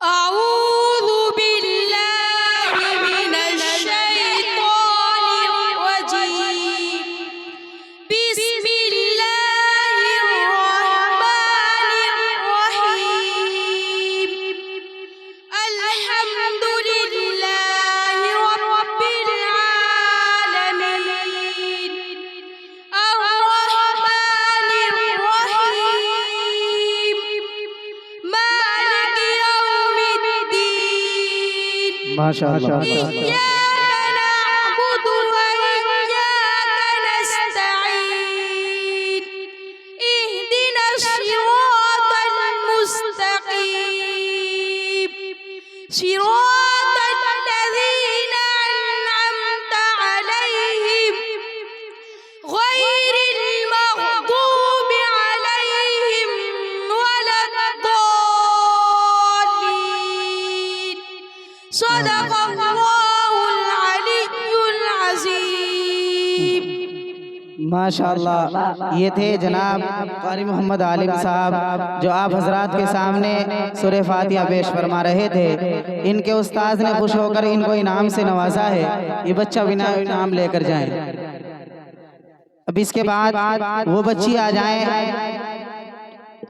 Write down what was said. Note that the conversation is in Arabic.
أعوذ بالله من الشيطان الرجيم بسم الله الرحمن الرحيم الحمد لله رب العالمين الرحمن الرحيم مالك يوم الدين माशाअल्लाह إياك نعبد وإياك نستعين اهدنا الصراط المستقيم صراط الذين أنعمت عليهم غير المغضوب عليهم ولا الضالين صدق الله العلي العظيم माशाअल्लाह। ये थे जनाब क़ारी मोहम्मद आलिम साहब जो आप हजरात के सामने सूरह फातिहा पेश फरमा रहे थे। इनके उस्ताद ने खुश होकर इनको इनाम से नवाजा है। ये बच्चा बिना इनाम लेकर जाएं। अब इसके बाद वो बच्ची आ जाएं